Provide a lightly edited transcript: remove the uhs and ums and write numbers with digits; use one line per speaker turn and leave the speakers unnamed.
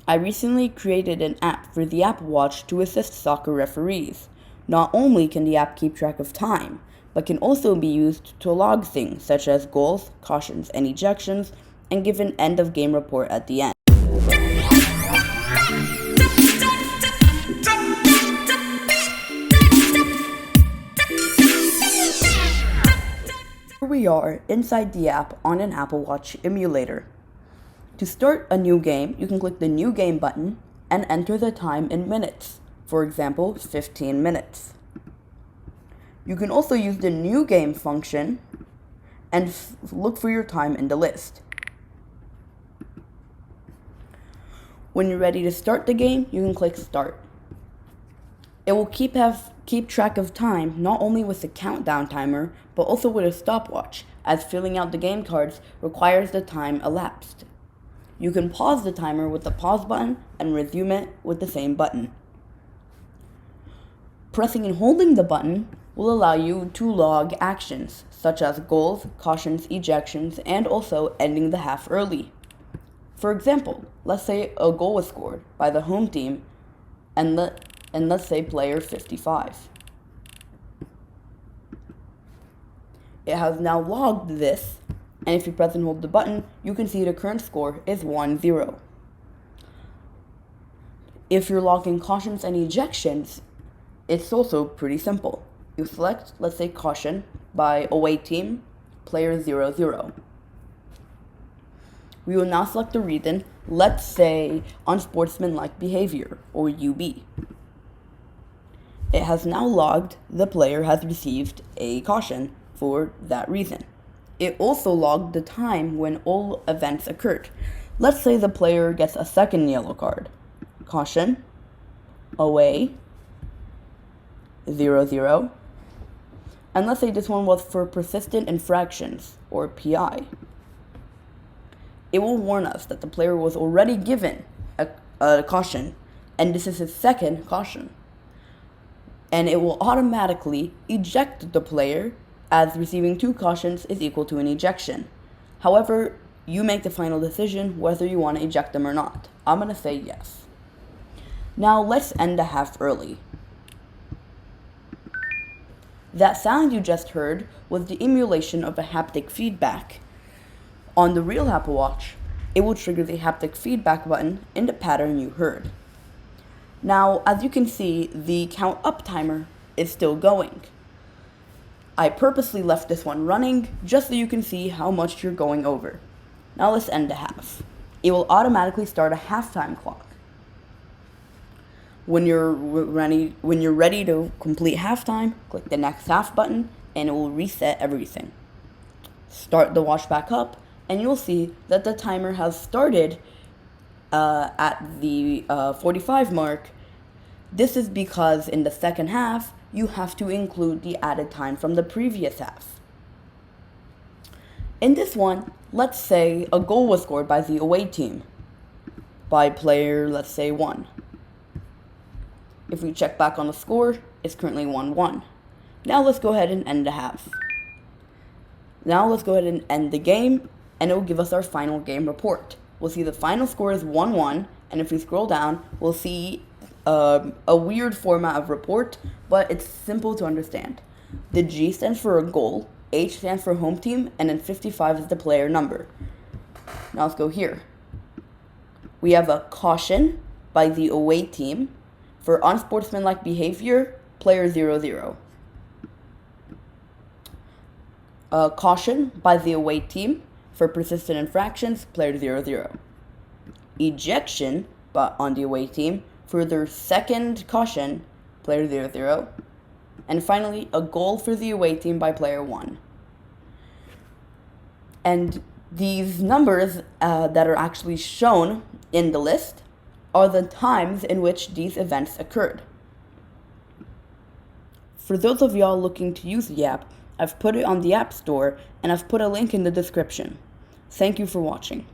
I recently created an app for the Apple Watch to assist soccer referees. Not only can the app keep track of time, but can also be used to log things such as goals, cautions, and ejections, and give an end-of-game report at the end. Here we are inside the app on an Apple Watch emulator. To start a new game, you can click the New Game button and enter the time in minutes. For example, 15 minutes. You can also use the New Game function and look for your time in the list. When you're ready to start the game, you can click Start. It will keep track of time not only with the countdown timer, but also with a stopwatch, as filling out the game cards requires the time elapsed. You can pause the timer with the pause button and resume it with the same button. Pressing and holding the button will allow you to log actions, such as goals, cautions, ejections, and also ending the half early. For example, let's say a goal was scored by the home team, and let's say player 55. It has now logged this, and if you press and hold the button, you can see the current score is 1-0. If you're logging cautions and ejections, it's also pretty simple. You select, let's say, caution by away team, player 0-0. We will now select the reason, let's say, unsportsmanlike behavior, or UB. It has now logged the player has received a caution for that reason. It also logged the time when all events occurred. Let's say the player gets a second yellow card. Caution, away, 0-0. And let's say this one was for persistent infractions, or PI. It will warn us that the player was already given a caution, and this is his second caution. And it will automatically eject the player, as receiving 2 cautions is equal to an ejection. However, you make the final decision whether you want to eject them or not. I'm going to say yes. Now let's end the half early. That sound you just heard was the emulation of a haptic feedback. On the real Apple Watch, it will trigger the haptic feedback button in the pattern you heard. Now, as you can see, the count up timer is still going. I purposely left this one running just so you can see how much you're going over. Now let's end the half. It will automatically start a halftime clock. When you're ready to complete halftime, click the next half button and it will reset everything. Start the watch back up and you'll see that the timer has started at the 45 mark. This is because in the second half, you have to include the added time from the previous half. In this one, let's say a goal was scored by the away team, by player, let's say 1. If we check back on the score, it's currently 1-1. Now let's go ahead and end the half. Now let's go ahead and end the game, and it will give us our final game report. We'll see the final score is 1-1, and if we scroll down, we'll see a weird format of report, but it's simple to understand. The G stands for a goal, H stands for home team, and then 55 is the player number. Now let's go here. We have a caution by the away team for unsportsmanlike behavior, player 0-0. A caution by the away team for persistent infractions, player 0-0. Ejection on the away team for their second caution, player 0-0. And finally, a goal for the away team by player 1. And these numbers that are actually shown in the list are the times in which these events occurred. For those of y'all looking to use the app, I've put it on the App Store and I've put a link in the description. Thank you for watching.